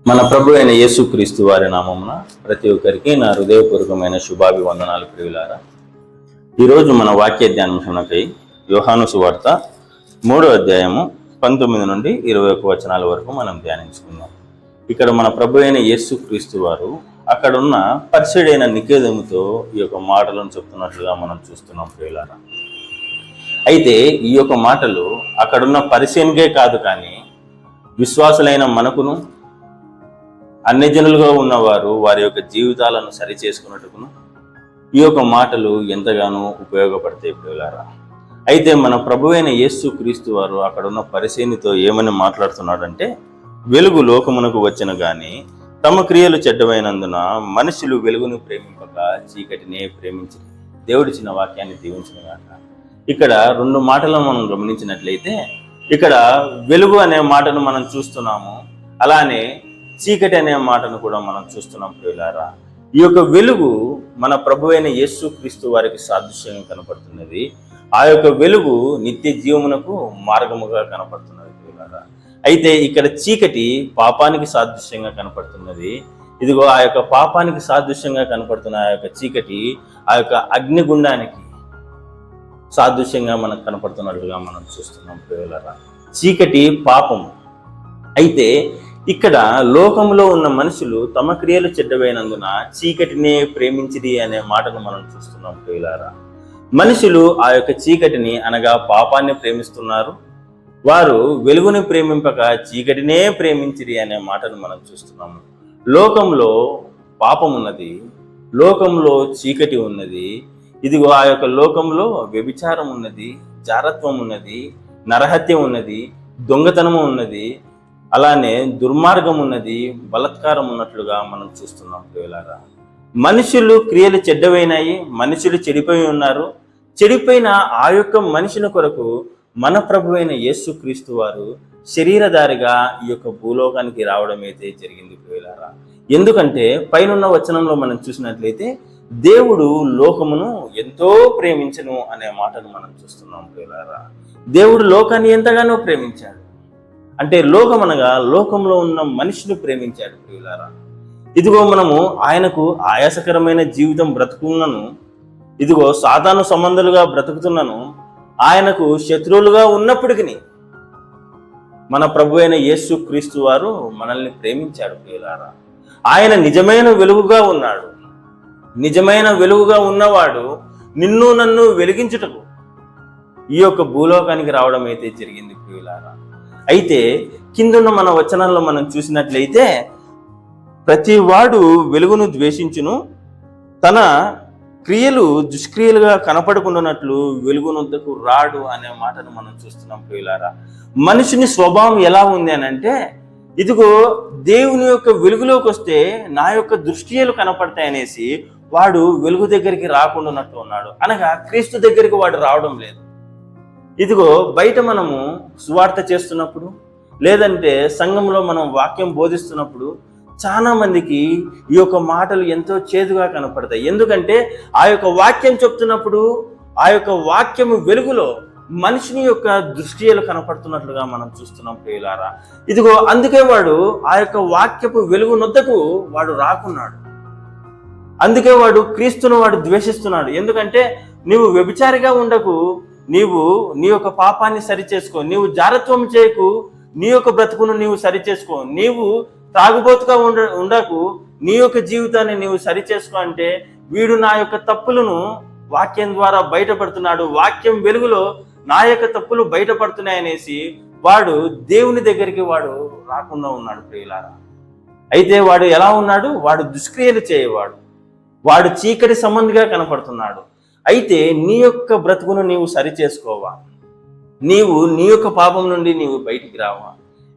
మన ప్రభు అయిన యేసుక్రీస్తు వారి నామమున ప్రతి ఒక్కరికి నా హృదయపూర్వకమైన శుభాభివందనాలు ప్రియులారా. ఈరోజు మన వాక్య ధ్యానాంశమునకై యోహాను సువార్త 3వ అధ్యాయము 19 నుండి 21 వచనాల వరకు మనం ధ్యానించుకుందాం. ఇక్కడ మన ప్రభు అయిన యేసుక్రీస్తు వారు అక్కడున్న పరిసయుడైన నికోదేముతో ఈ యొక్క మాటలను చెప్తున్నట్లుగా మనం చూస్తున్నాం ప్రియులారా. అయితే ఈ యొక్క మాటలు అక్కడున్న పరిసయునికే కాదు, కానీ విశ్వాసులైన మనకును, అన్యజనులుగా ఉన్నవారు వారి యొక్క జీవితాలను సరి చేసుకున్నట్టుకును ఈ యొక్క మాటలు ఎంతగానో ఉపయోగపడతాయి ప్రియులారా. అయితే మన ప్రభువైన యేసుక్రీస్తు వారు అక్కడున్న పరిసయునితో ఏమని మాట్లాడుతున్నాడంటే, వెలుగు లోకమునకు వచ్చిన గాని తమ క్రియలు చెడ్డమైనందున మనుషులు వెలుగును ప్రేమింపక చీకటినే ప్రేమించి. దేవుడిచ్చిన వాక్యాన్ని దీవించిన గాక. ఇక్కడ రెండు మాటలను మనం గమనించినట్లయితే, ఇక్కడ వెలుగు అనే మాటను మనం చూస్తున్నాము, అలానే చీకటి అనే మాటను కూడా మనం చూస్తున్నాం ప్రియులారా. ఈ యొక్క వెలుగు మన ప్రభువైన యేసుక్రీస్తు వారికి సాదృశ్యంగా కనపడుతున్నది. ఆ యొక్క వెలుగు నిత్య జీవమునకు మార్గముగా కనపడుతున్నది ప్రియులారా. అయితే ఇక్కడ చీకటి పాపానికి సాదృశ్యంగా కనపడుతున్నది. ఇదిగో ఆ యొక్క పాపానికి సాదృశ్యంగా కనపడుతున్న ఆ యొక్క చీకటి ఆ యొక్క అగ్నిగుండానికి సాదృశ్యంగా మనకు కనపడుతున్నట్లుగా మనం చూస్తున్నాం ప్రియులారా. చీకటి పాపము. అయితే ఇక్కడ లోకంలో ఉన్న మనుషులు తమ క్రియలు చెడ్డవైనందున చీకటినే ప్రేమించిది అనే మాటను మనం చూస్తున్నాం ప్రియులారా. మనుషులు ఆ యొక్క చీకటిని అనగా పాపాన్ని ప్రేమిస్తున్నారు. వారు వెలుగుని ప్రేమింపక చీకటినే ప్రేమించిది అనే మాటను మనం చూస్తున్నాము. లోకంలో పాపం ఉన్నది, లోకంలో చీకటి ఉన్నది. ఇదిగో ఆ యొక్క లోకంలో వ్యభిచారం ఉన్నది, జారత్వం ఉన్నది, నరహత్యం ఉన్నది, దొంగతనము ఉన్నది, అలానే దుర్మార్గం ఉన్నది, బలత్కారం ఉన్నట్లుగా మనం చూస్తున్నాం ప్రియులారా. మనుషులు క్రియలు చెడ్డవైనాయి, మనుషులు చెడిపోయి ఉన్నారు. చెడిపోయిన ఆ యొక్క మనిషిని కొరకు మన ప్రభువైన యేసుక్రీస్తు వారు శరీరధారిగా ఈ యొక్క భూలోకానికి రావడం అయితే జరిగింది ప్రియులారా. ఎందుకంటే పైనున్న వచనంలో మనం చూసినట్లయితే, దేవుడు లోకమును ఎంతో ప్రేమించను అనే మాటను మనం చూస్తున్నాం ప్రియులారా. దేవుడు లోకాన్ని ఎంతగానో ప్రేమించాడు. అంటే లోకం అనగా లోకంలో ఉన్న మనిషిని ప్రేమించాడు ప్రియులారా. ఇదిగో మనము ఆయనకు ఆయాసకరమైన జీవితం బ్రతుకున్నను, ఇదిగో సాతాను సంబంధాలుగా బ్రతుకుతున్నాను, ఆయనకు శత్రువులుగా ఉన్నప్పటికీ మన ప్రభు అయిన యేసుక్రీస్తు వారు మనల్ని ప్రేమించాడు ప్రియులారా. ఆయన నిజమైన వెలుగుగా ఉన్నాడు. నిజమైన వెలుగుగా ఉన్నవాడు నిన్ను నన్ను వెలిగించుటకు ఈ యొక్క భూలోకానికి రావడం అయితే జరిగింది ప్రియులారా. అయితే కిందున్న మన వచనాల్లో మనం చూసినట్లయితే, ప్రతి వాడు వెలుగును ద్వేషించును, తన క్రియలు దుష్క్రియలుగా కనపడకుండానట్లు వెలుగునొద్దకు రాడు అనే మాటను మనం చూస్తున్నాం ప్రియులారా. మనిషిని స్వభావం ఎలా ఉంది అని అంటే, ఇదిగో దేవుని యొక్క వెలుగులోకి వస్తే నా యొక్క దుష్క్రియలు కనపడతాయి అనేసి వాడు వెలుగు దగ్గరికి రాకుండా ఉన్నాడు. అనగా క్రీస్తు దగ్గరికి వాడు రావడం లేదు. ఇదిగో బయట మనము సువార్త చేస్తున్నప్పుడు, లేదంటే సంఘంలో మనం వాక్యం బోధిస్తున్నప్పుడు చాలా మందికి ఈ యొక్క మాటలు ఎంతో చేదుగా కనపడతాయి. ఎందుకంటే ఆ యొక్క వాక్యం చెప్తున్నప్పుడు ఆ యొక్క వాక్యము వెలుగులో మనిషిని యొక్క దృష్టిలు కనపడుతున్నట్లుగా మనం చూస్తున్నాం ప్రియులారా. ఇదిగో అందుకే వాడు ఆ యొక్క వాక్యపు వెలుగు నొద్దకు వాడు రాకున్నాడు. అందుకే వాడు క్రీస్తును వాడు ద్వేషిస్తున్నాడు. ఎందుకంటే నీవు వ్యభిచారిగా ఉండకు, నీవు నీ యొక్క పాపాన్ని సరిచేసుకో, నీవు జారత్వం చేయకు, నీ యొక్క బ్రతుకును నీవు సరిచేసుకో, నీవు తాగుబోతుగా ఉండకు, నీ యొక్క జీవితాన్ని నీవు సరిచేసుకో అంటే వీడు నా యొక్క తప్పులను వాక్యం ద్వారా బయటపడుతున్నాడు, వాక్యం వెలుగులో నా యొక్క తప్పులు బయటపడుతున్నాయనేసి వాడు దేవుని దగ్గరికి వాడు రాకుండా ఉన్నాడు ప్రియులారా. అయితే వాడు ఎలా ఉన్నాడు? వాడు దుష్క్రియలు చేయవాడు, వాడు చీకటి సంబంధిగా కనపడుతున్నాడు. అయితే నీ యొక్క బ్రతుకును నీవు సరిచేసుకోవా? నీవు నీ యొక్క పాపం నుండి నీవు బయటికి రావా?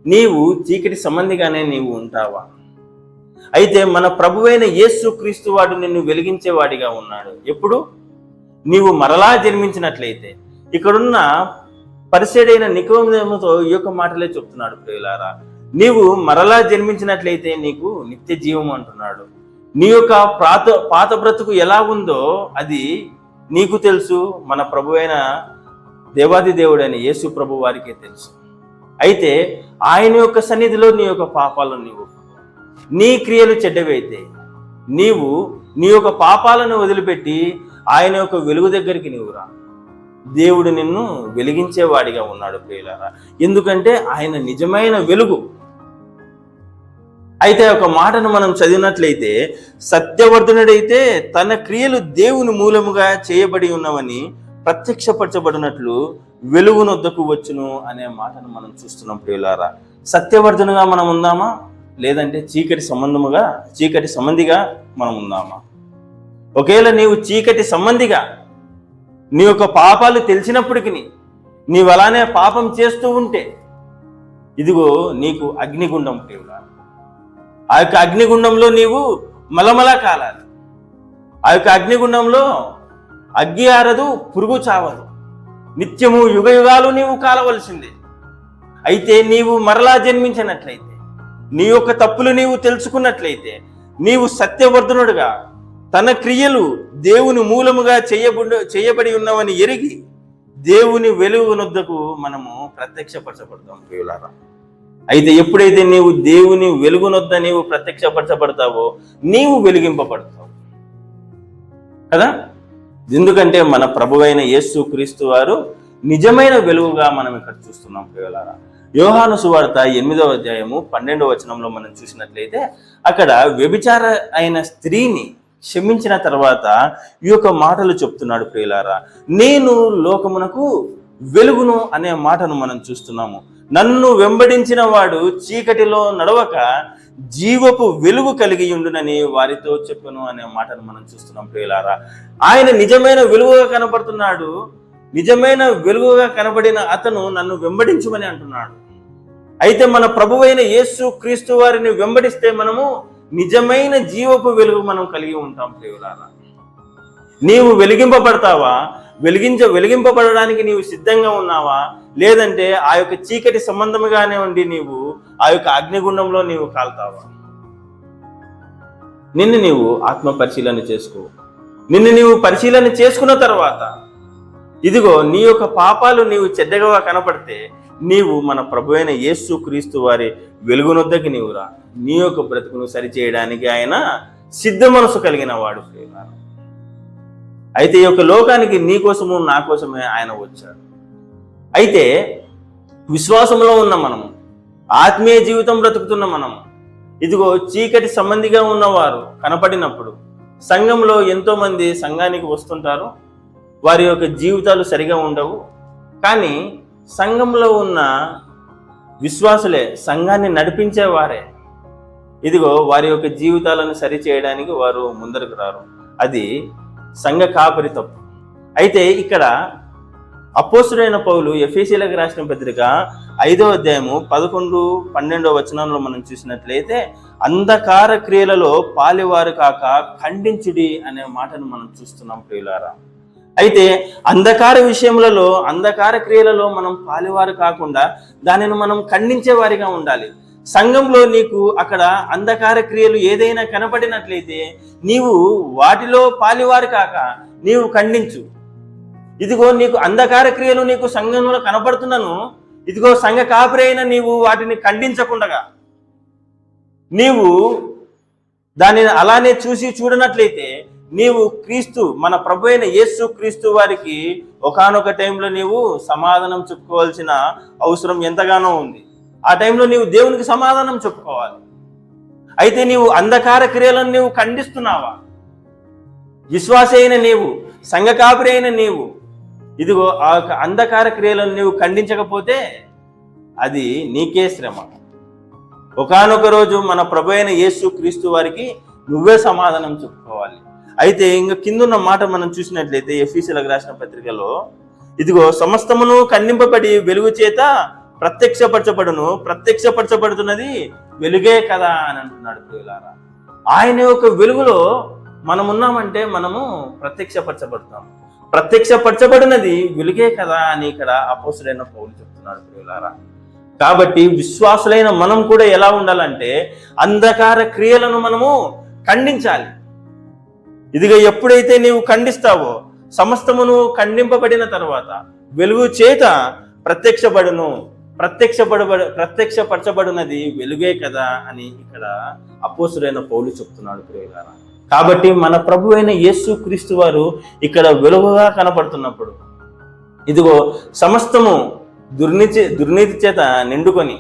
నీవు చీకటి సంబంధిగానే నీవు ఉంటావా? అయితే మన ప్రభువైన యేసుక్రీస్తు వాడు నిన్ను వెలిగించేవాడిగా ఉన్నాడు. ఎప్పుడు? నీవు మరలా జన్మించినట్లయితే. ఇక్కడున్న పరిసయుడైన నికోదేముతో ఈ యొక్క మాటలే చెప్తున్నాడు ప్రియులారా. నీవు మరలా జన్మించినట్లయితే నీకు నిత్య జీవం అంటున్నాడు. నీ యొక్క పాత బ్రతుకు ఎలా ఉందో అది నీకు తెలుసు, మన ప్రభువైన దేవాది దేవుడైన యేసు ప్రభు వారికే తెలుసు. అయితే ఆయన యొక్క సన్నిధిలో నీ యొక్క పాపాలను నీవు నీ క్రియలు చెడ్డవైతే నీవు నీ యొక్క పాపాలను వదిలిపెట్టి ఆయన యొక్క వెలుగు దగ్గరికి నీవు రా. దేవుడు నిన్ను వెలిగించేవాడిగా ఉన్నాడు ప్రియులారా. ఎందుకంటే ఆయన నిజమైన వెలుగు. అయితే ఒక మాటను మనం చదివినట్లయితే, సత్యవర్ధనుడైతే తన క్రియలు దేవుని మూలముగా చేయబడి ఉన్నవని ప్రత్యక్షపరచబడినట్లు వెలుగునొద్దకు వచ్చును అనే మాటను మనం చూస్తున్నాం ప్రియులారా. సత్యవర్ధనుగా మనం ఉందామా, లేదంటే చీకటి సంబంధిగా మనం ఉందామా? ఒకవేళ నీవు చీకటి సంబంధిగా నీ యొక్క పాపాలు తెలిసినప్పటికీ నీవు అలానే పాపం చేస్తూ ఉంటే, ఇదిగో నీకు అగ్నిగుండం ప్రియులారా. ఆ యొక్క అగ్నిగుండంలో నీవు మలమల కాలాలి. ఆ యొక్క అగ్నిగుండంలో అగ్గి ఆరదు, పురుగు చావదు, నిత్యము యుగయుగాలు నీవు కాలవలసిందే. అయితే నీవు మరలా జన్మించినట్లయితే, నీ యొక్క తప్పులు నీవు తెలుసుకున్నట్లయితే, నీవు సత్యవర్ధనుడుగా తన క్రియలు దేవుని మూలముగా చేయబడి ఉన్నవని ఎరిగి దేవుని వెలుగునొద్దకు మనము ప్రత్యక్షపరచబడతాం ప్రియులారా. అయితే ఎప్పుడైతే నీవు దేవుని వెలుగునొద్ద నీవు ప్రత్యక్షపరచబడతావో నీవు వెలిగింపబడతావు కదా. ఎందుకంటే మన ప్రభువైన యేసు క్రీస్తు వారు నిజమైన వెలుగుగా మనం ఇక్కడ చూస్తున్నాం ప్రియులారా. యోహాను సువార్త 8వ అధ్యాయము 12వ వచనంలో మనం చూసినట్లయితే, అక్కడ వ్యభిచార అయిన స్త్రీని క్షమించిన తర్వాత ఈ యొక్క మాటలు చెప్తున్నాడు ప్రియులారా. నేను లోకమునకు వెలుగును అనే మాటను మనం చూస్తున్నాము. నన్ను వెంబడించిన వాడు చీకటిలో నడవక జీవపు వెలుగు కలిగి ఉండునని వారితో చెప్పును అనే మాటను మనం చూస్తున్నాం ప్రియులారా. ఆయన నిజమైన వెలుగుగా కనపడుతున్నాడు. నిజమైన వెలుగుగా కనబడిన అతను నన్ను వెంబడించుమని అంటున్నాడు. అయితే మన ప్రభువైన యేసు క్రీస్తు వారిని వెంబడిస్తే మనము నిజమైన జీవపు వెలుగు మనం కలిగి ఉంటాం ప్రియులారా. నీవు వెలిగింపబడతావా? వెలిగింపబడడానికి నీవు సిద్ధంగా ఉన్నావా? లేదంటే ఆ యొక్క చీకటి సంబంధముగానే ఉండి నీవు ఆ యొక్క అగ్నిగుండంలో నీవు కాల్తావా? నిన్ను నీవు ఆత్మ పరిశీలన చేసుకో. నిన్ను నీవు పరిశీలన చేసుకున్న తర్వాత, ఇదిగో నీ యొక్క పాపాలు నీవు చెడ్డగా కనపడితే నీవు మన ప్రభువైన యేసు క్రీస్తు వారి వెలుగునొద్దకి నీవు రా. నీ యొక్క బ్రతుకును సరిచేయడానికి ఆయన సిద్ధ మనసు కలిగిన వాడు ప్రియులారా. అయితే ఈ యొక్క లోకానికి నీ కోసము నా కోసమే ఆయన వచ్చాడు. అయితే విశ్వాసంలో ఉన్న మనము, ఆత్మీయ జీవితం బ్రతుకుతున్న మనము, ఇదిగో చీకటి సంబంధిగా ఉన్నవారు కనపడినప్పుడు సంఘంలో ఎంతో మంది సంఘానికి వస్తుంటారు. వారి యొక్క జీవితాలు సరిగా ఉండవు. కానీ సంఘంలో ఉన్న విశ్వాసులే, సంఘాన్ని నడిపించేవారే, ఇదిగో వారి యొక్క జీవితాలను సరి చేయడానికి వారు ముందరకు రారు. అది సంఘ కాపరి తప్పు. అయితే ఇక్కడ అపోస్తుడైన పౌలు ఎఫెసీయులకు రాసిన పత్రిక 5వ అధ్యాయము 11, 12 వచనంలో మనం చూసినట్లయితే, అంధకార క్రియలలో పాలివారు కాక ఖండించుడి అనే మాటను మనం చూస్తున్నాం ప్రియులారా. అయితే అంధకార క్రియలలో మనం పాలివారు కాకుండా దానిని మనం ఖండించే వారిగా ఉండాలి. సంఘంలో నీకు అక్కడ అంధకార క్రియలు ఏదైనా కనపడినట్లయితే నీవు వాటిలో పాలివారు కాక నీవు ఖండించు. ఇదిగో నీకు అంధకార క్రియలు నీకు సంఘంలో కనపడుతున్నాను, ఇదిగో సంఘ కాపరి అయిన నీవు వాటిని ఖండించకుండా నీవు దానిని అలానే చూడనట్లయితే నీవు క్రీస్తు, మన ప్రభు అయిన యేసు క్రీస్తు వారికి ఒకానొక టైంలో నీవు సమాధానం చెప్పుకోవాల్సిన అవసరం ఎంతగానో ఉంది. ఆ టైంలో నీవు దేవునికి సమాధానం చెప్పుకోవాలి. అయితే నీవు అంధకార క్రియలను నీవు ఖండిస్తున్నావా? విశ్వాసి అయిన నీవు, సంఘ కాపరి అయిన నీవు, ఇదిగో ఆ అంధకార క్రియలను నీవు ఖండించకపోతే అది నీకే శ్రమ. ఒకానొక రోజు మన ప్రభు అయిన యేసు క్రీస్తు వారికి నువ్వే సమాధానం చెప్పుకోవాలి. అయితే ఇంకా కిందున్న మాట మనం చూసినట్లయితే ఎఫెసీయులకు రాసిన పత్రికలో, ఇదిగో సమస్తమును ఖండింపబడి వెలుగు చేత ప్రత్యక్షపరచబడుతున్నది వెలుగే కదా అని అంటున్నాడు ప్రియులారా. ఆయన యొక్క వెలుగులో మనం ఉన్నామంటే మనము ప్రత్యక్షపరచబడతాము. ప్రత్యక్షపరచబడినది వెలుగే కదా అని ఇక్కడ అపోస్తుడైన పౌలు చెప్తున్నాడు ప్రియులారా. కాబట్టి విశ్వాసులైన మనం కూడా ఎలా ఉండాలంటే అంధకార క్రియలను మనము ఖండించాలి. ఇదిగా ఎప్పుడైతే నీవు ఖండిస్తావో సమస్తమును ఖండింపబడిన తర్వాత వెలుగు చేత ప్రత్యక్షపడును. ప్రత్యక్షపరచబడినది వెలుగే కదా అని ఇక్కడ అపోస్తుడైన పౌలు చెప్తున్నాడు ప్రియులారా. కాబట్టి మన ప్రభు అయిన యేసు క్రీస్తు వారు ఇక్కడ వెలుగుగా కనపడుతున్నప్పుడు ఇదిగో సమస్తము దుర్నీతి చేత నిండుకొని,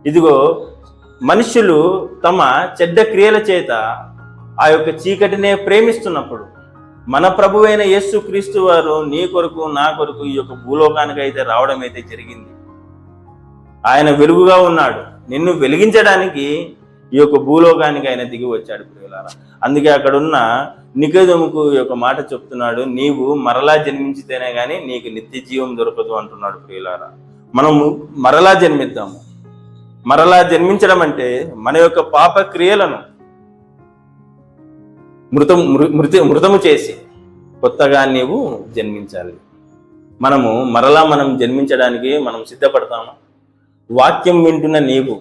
ఇదిగో మనుష్యులు తమ చెడ్డ క్రియల చేత ఆ యొక్క చీకటినే ప్రేమిస్తున్నప్పుడు మన ప్రభు అయిన యేసు క్రీస్తు వారు నీ కొరకు నా కొరకు ఈ యొక్క భూలోకానికి అయితే రావడం అయితే జరిగింది. ఆయన వెలుగుగా ఉన్నాడు. నిన్ను వెలిగించడానికి ఈ యొక్క భూలోకానికి ఆయన దిగి వచ్చాడు ప్రియులారా. అందుకే అక్కడున్న నికోదేముకు ఈ యొక్క మాట చెప్తున్నాడు, నీవు మరలా జన్మించితేనే కానీ నీకు నిత్య జీవం దొరకదు అంటున్నాడు ప్రియులారా. మనము మరలా జన్మిద్దాము. మరలా జన్మించడం అంటే మన యొక్క పాప క్రియలను మృతము చేసి కొత్తగా నీవు జన్మించాలి. మనం జన్మించడానికి మనం సిద్ధపడతాము. వాక్యం వింటున్న నీవు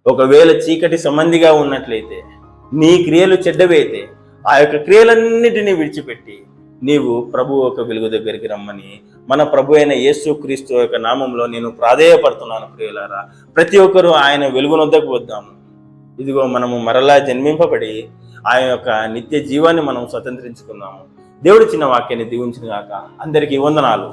ఒకవేళ చీకటి సంబంధిగా ఉన్నట్లయితే, నీ క్రియలు చెడ్డవైతే ఆ యొక్క క్రియలన్నిటినీ విడిచిపెట్టి నీవు ప్రభు ఒక వెలుగు దగ్గరికి రమ్మని మన ప్రభు అయిన యేసు క్రీస్తు యొక్క నామంలో నేను ప్రాధేయపడుతున్నాను ప్రియులారా. ప్రతి ఒక్కరూ ఆయన వెలుగునొద్దకు వద్దాము. ఇదిగో మనము మరలా జన్మింపబడి ఆయన యొక్క నిత్య జీవాన్ని మనం స్వతంత్రించుకుందాము. దేవుడి చిన్న వాక్యాన్ని దీవించును గాక. అందరికీ వందనాలు.